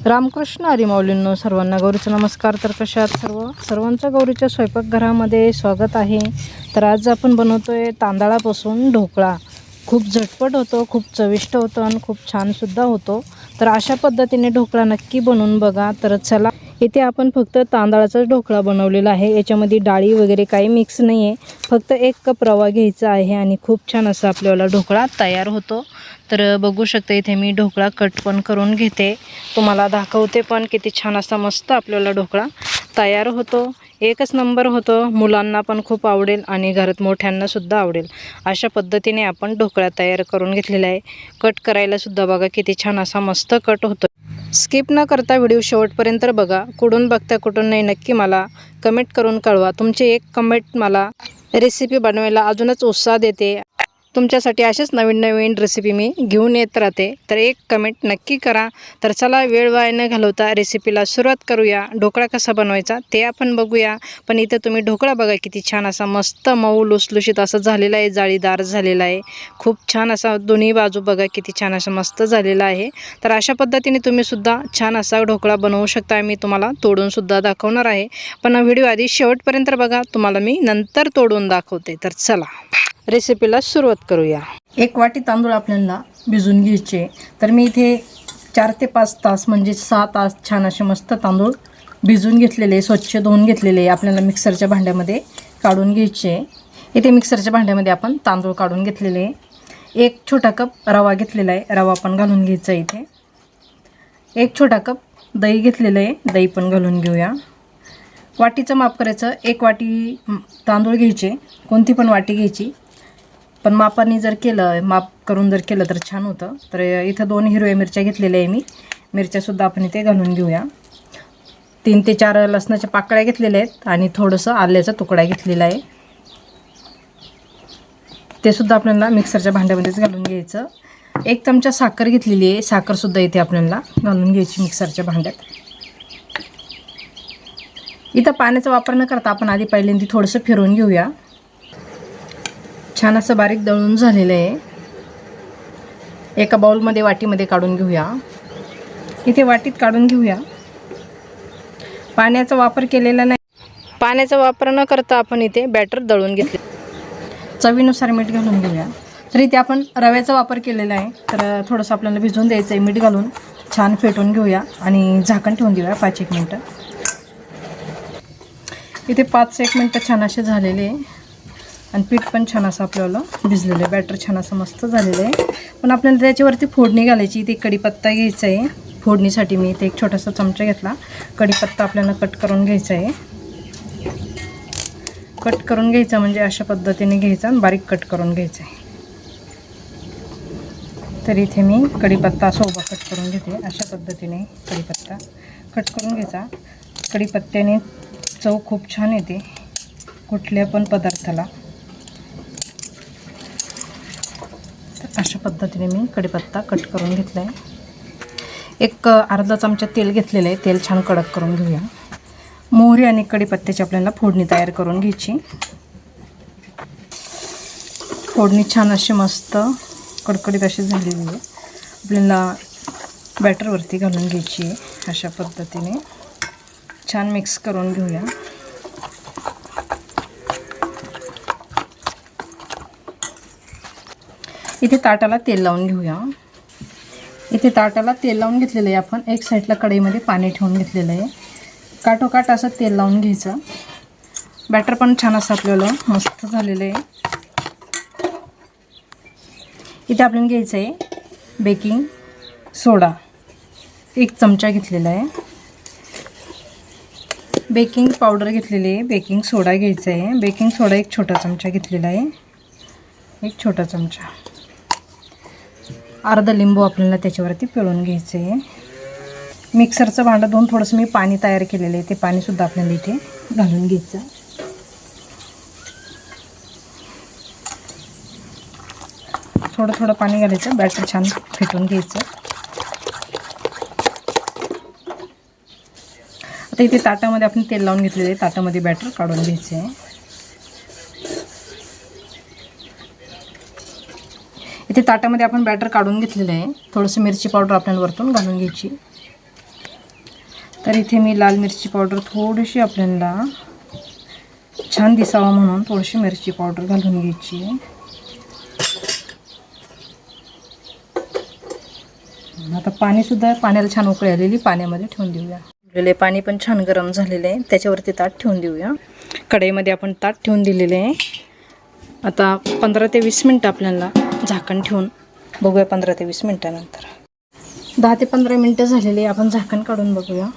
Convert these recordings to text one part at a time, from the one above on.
रामकृष्ण हरी माऊलींनो, सर्वांना गौरीचा नमस्कार. तर कशा आहात सर्वांचं गौरीच्या स्वयंपाकघरामध्ये स्वागत आहे. तर आज आपण बनवतोय तांदळापासून ढोकळा. खूप झटपट होतो, खूप चविष्ट होतो आणि खूप छानसुद्धा होतो. तर अशा पद्धतीने ढोकळा नक्की बनवून बघा. तर चला, इथे आपण फक्त तांदळाचाच ढोकळा बनवलेला आहे. याच्यामध्ये डाळी वगैरे काही मिक्स नाही आहे. फक्त 1 कप रवा घ्यायचा आहे आणि खूप छान असा आपल्याला ढोकळा तयार होतो. तर बघू शकता, इथे मी ढोकळा कट पण करून घेते, तुम्हाला दाखवते पण किती छान असा मस्त आपल्याला ढोकळा तयार होतो. एकच नंबर होतो. मुलांना पण खूप आवडेल आणि घरात मोठ्यांना सुद्धा आवडेल. अशा पद्धतीने आपण ढोकळा तयार करून घेतलेला आहे. कट करायला सुद्धा बघा किती छान असा मस्त कट होतो. स्किप न करता व्हिडिओ शेवटपर्यंत बघा. कुठून बघता कुठून नाही नक्की मला कमेंट करून कळवा. तुमचे एक कमेंट मला रेसिपी बनवायला अजूनच उत्साह देते. तुमच्यासाठी असेच नवीन नवीन रेसिपी मी घेऊन येत राहते. तर एक कमेंट नक्की करा. तर चला, वेळ वाया न घालवता रेसिपीला सुरुवात करूया. ढोकळा कसा बनवायचा ते आपण बघूया. पण इथं तुम्ही ढोकळा बघा किती छान असा मस्त मऊ लुसलुशीत असं झालेला आहे, जाळीदार झालेला आहे. खूप छान असा दोन्ही बाजू बघा किती छान असं मस्त झालेला आहे. तर अशा पद्धतीने तुम्ही सुद्धा छान असा ढोकळा बनवू शकता. मी तुम्हाला तोडून सुद्धा दाखवणार आहे. पण व्हिडिओ आधी शेवटपर्यंत बघा, तुम्हाला मी नंतर तोडून दाखवते. तर चला, रेसिपीला सुरुवात करूया. 1 वाटी तांदूळ आपल्याला भिजून घ्यायचे. तर मी इथे 4 ते 5 तास म्हणजे 6 तास छान असे मस्त तांदूळ भिजून घेतलेले, स्वच्छ धुवून घेतलेले आपल्याला मिक्सरच्या भांड्यामध्ये काढून घ्यायचे. इथे मिक्सरच्या भांड्यामध्ये आपण तांदूळ काढून घेतलेले. 1 छोटा कप रवा घेतलेला आहे, रवा पण घालून घ्यायचा. इथे 1 छोटा कप दही घेतलेलं आहे, दही पण घालून घेऊया. वाटीचं माप करायचं. 1 वाटी तांदूळ घ्यायचे, कोणती पण वाटी घ्यायची. पण मापाने जर केलं, माप करून जर केलं तर छान होतं. तर इथं 2 हिरव्या मिरच्या घेतलेल्या आहे मी. मिरच्यासुद्धा आपण इथे घालून घेऊया. 3 ते 4 लसणाच्या पाकळ्या घेतलेल्या आहेत आणि थोडंसं आल्याचा तुकडा घेतलेला आहे. ते सुद्धा आपल्याला मिक्सरच्या भांड्यामध्येच घालून घ्यायचं. 1 चमचा साखर घेतलेली आहे, साखरसुद्धा इथे आपल्याला घालून घ्यायची मिक्सरच्या भांड्यात. इथं पाण्याचा वापर न करता आपण आधी पहिल्यांदा थोडंसं फिरवून घेऊया. छान असं बारीक दळून झालेलं आहे. एका बाउलमध्ये वाटीमध्ये काढून घेऊया. इथे वाटीत काढून घेऊया. पाण्याचा वापर केलेला नाही. पाण्याचा वापर न करता आपण इथे बॅटर दळून घेतले. चवीनुसार मीठ घालून घेऊया. तर इथे आपण रव्याचा वापर केलेला आहे. तर थोडंसं आपल्याला भिजवून द्यायचं आहे. मीठ घालून छान फेटून घेऊया आणि झाकण ठेवून देऊया 5-1 मिनटं. इथे 5-1 मिनटं छान असे झालेले आहे आणि पीठ पण छान असं आपल्याला भिजलेलं आहे. बॅटर छान असं मस्त झालेलं आहे. पण आपल्याला त्याच्यावरती फोडणी घालायची. इथे कढीपत्ता घ्यायचा आहे. फोडणीसाठी मी इथे 1 छोटासा चमचा घेतला. कढीपत्ता आपल्याला कट करून घ्यायचा आहे. कट करून घ्यायचा म्हणजे अशा पद्धतीने घ्यायचा आणि बारीक कट करून घ्यायचा आहे. तर इथे मी कढीपत्ता असा उभा कट करून घेते. अशा पद्धतीने कढीपत्ता कट करून घ्यायचा. कढीपत्त्याने चव खूप छान येते कुठल्या पण पदार्थाला. अशा पद्धतीने मी कढीपत्ता कट करून घेतला आहे. 1 अर्धा चमचा तेल घेतलेलं आहे. तेल छान कडक करून घेऊया. मोहरी आणि कढीपत्त्याची आपल्याला फोडणी तयार करून घ्यायची. फोडणी छान अशी मस्त कडकडीत अशी झालेली आहे. आपल्याला बॅटरवरती घालून घ्यायची आहे. अशा पद्धतीने छान मिक्स करून घेऊया. इथे ताटाला तेल लावून घेऊया. इथे ताटाला तेल लावून घेतलेलं आहे. आपण एक साईडला कढईमध्ये पाणी ठेवून घेतलेलं आहे. काठोकाठ असं तेल लावून घ्यायचं. बॅटर पण छान असं आपल्याला मस्त झालेलं आहे. इथे आपल्याला घ्यायचं आहे बेकिंग सोडा. 1 चमचा घेतलेला आहे. बेकिंग पावडर घेतलेली आहे. बेकिंग सोडा घ्यायचा आहे. बेकिंग सोडा 1 छोटा चमचा घेतलेला आहे. 1 छोटा चमचा. अर्धा लिंबू आपल्याला त्याच्यावरती पिळून घ्यायचं आहे. मिक्सरचं भांडं धुवून थोडंसं मी पाणी तयार केलेलं आहे. ते पाणीसुद्धा आपल्याला इथे घालून घ्यायचं. थोडं थोडं पाणी घालायचं. बॅटर छान फेटून घ्यायचं. आता इथे ताटामध्ये आपण तेल लावून घेतलेलं आहे. ताटामध्ये बॅटर काढून घ्यायचं आहे. इथे ताटामध्ये आपण बॅटर काढून घेतलेलं आहे. थोडंसं मिरची पावडर आपल्याला वरतून घालून घ्यायची. तर इथे मी लाल मिरची पावडर थोडीशी आपल्याला छान दिसावा म्हणून थोडीशी मिरची पावडर घालून घ्यायची आहे. आता पाण्याला छान उकळी आलेली, पाण्यामध्ये ठेवून देऊया. पाणी पण छान गरम झालेलं आहे, त्याच्यावरती ताट ठेवून देऊया. कढईमध्ये आपण ताट ठेवून दिलेले आहे. आता 15 ते 20 मिनटं आपल्याला झाकण ठेवून बघूया. 15 ते 20 मिनटानंतर 10 ते 15 मिनटं झालेले, आपण झाकण काढून बघूया.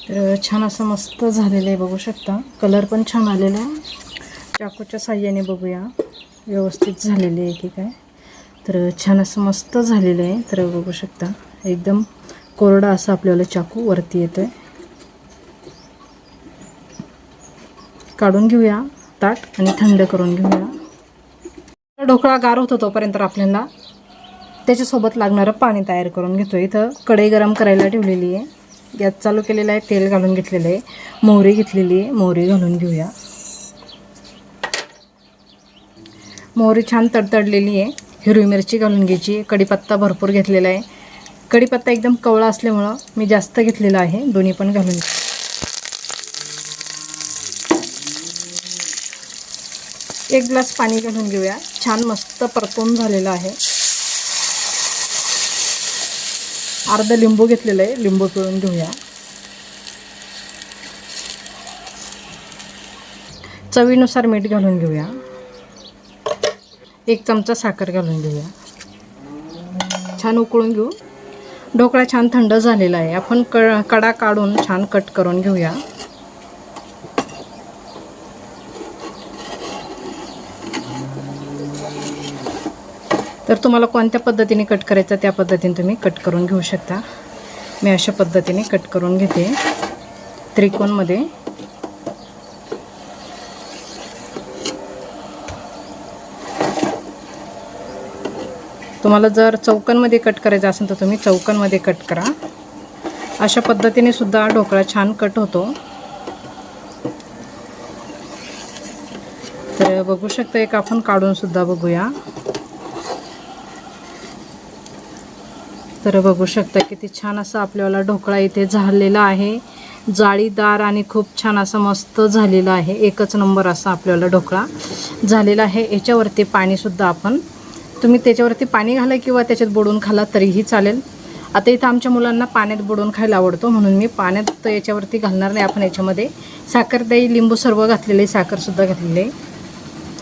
तर छान असं मस्त झालेलं आहे, बघू शकता. कलर पण छान आलेला आहे. चाकूच्या साह्याने बघूया व्यवस्थित झालेले आहे की काय. तर छान असं मस्त झालेलं आहे. तर बघू शकता एकदम कोरडा असं आपल्याला चाकू वरती येतोय. काढून घेऊया ताट आणि थंड करून घेऊया. ढोकळा गार होतो तोपर्यंत आपल्याला त्याच्यासोबत लागणारं पाणी तयार करून घेतो. इथं कढई गरम करायला ठेवलेली आहे, गॅस चालू केलेला आहे, तेल घालून घेतलेलं आहे, मोहरी घेतलेली आहे, मोहरी घालून घेऊया. मोहरी छान तडतडलेली आहे. हिरवी मिरची घालून घ्यायची. कढीपत्ता भरपूर घेतलेला आहे. कढीपत्ता एकदम कवळा असल्यामुळं मी जास्त घेतलेला आहे, दोन्ही पण घालून. 1 ग्लास पाणी घालून घेऊया. छान मस्त परतून झालेलं आहे. अर्धा लिंबू घेतलेलं आहे, लिंबू पिळून घेऊया. चवीनुसार मीठ घालून घेऊया. 1 चमचा साखर घालून घेऊया. छान उकळून घेऊ. ढोकळा छान थंड झालेला आहे. आपण कडा काढून छान कट करून घेऊया. तर तुम्हाला कोणत्या पद्धतीने कट करायचं त्या पद्धतीने तुम्ही कट करून घेऊ शकता. मी अशा पद्धतीने कट करून घेते त्रिकोणमध्ये. तुम्हाला जर चौकोनमध्ये कट करायचं असेल तर तुम्ही चौकोनमध्ये कट करा. अशा पद्धतीने सुद्धा ढोकळा छान कट होतो. तर बघू शकता, एक आपण काढून सुद्धा बघूया. तर बघू शकता किती छान असा आपल्याला ढोकळा इथे झालेला आहे. जाळीदार आणि खूप छान असा मस्त झालेला आहे. एकच नंबर असा आपल्याला ढोकळा झालेला आहे. याच्यावरती पाणीसुद्धा आपण तुम्ही त्याच्यावरती पाणी घाला किंवा त्याच्यात बुडवून खाला तरीही चालेल. आता इथं आमच्या मुलांना पाण्यात बुडवून खायला आवडतो म्हणून मी पाण्यात याच्यावरती घालणार नाही. आपण याच्यामध्ये साखर, दही, लिंबू सर्व घातलेले, साखरसुद्धा घातलेली आहे.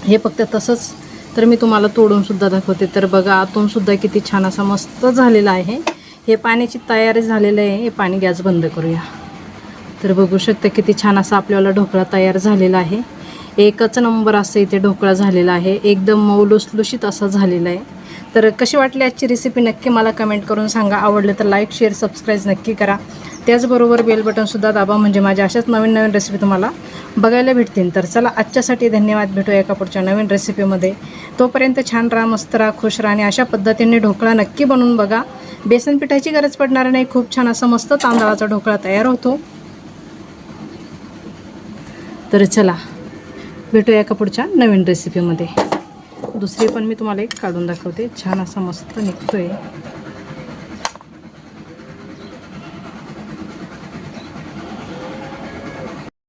हे फक्त तसंच. तर मी तुम्हाला तोडूनसुद्धा दाखवते. तर बघा आतूनसुद्धा किती छान असा मस्त झालेला आहे. हे पाण्याची तयारी झालेलं आहे. हे पाणी गॅस बंद करूया. तर बघू शकता किती छान असा आपल्याला ढोकळा तयार झालेला आहे. एकच नंबर असं इथे ढोकळा झालेला आहे. एकदम मऊ लुसलुशीत असं झालेलं आहे. तर कशी वाटली आजची रेसिपी नक्की मला कमेंट करून सांगा. आवडलं तर लाईक, शेअर, सबस्क्राईब नक्की करा. त्याचबरोबर बेल बटनसुद्धा दाबा, म्हणजे माझ्या अशाच नवीन नवीन रेसिपी तुम्हाला बघायला भेटतील. तर चला आजच्यासाठी धन्यवाद. भेटूया एका पुढच्या नवीन रेसिपीमध्ये. तोपर्यंत छान राहा, मस्त राहा, खुश राहा आणि अशा पद्धतीने ढोकळा नक्की बनवून बघा. बेसन पिठाची गरज पडणार नाही. खूप छान असा मस्त तांदळाचा ढोकळा तयार होतो. तर चला भेटूया एका पुढच्या नवीन रेसिपीमध्ये. दुसरी पण मी तुम्हाला एक काढून दाखवते. छान असा मस्त निघतोय.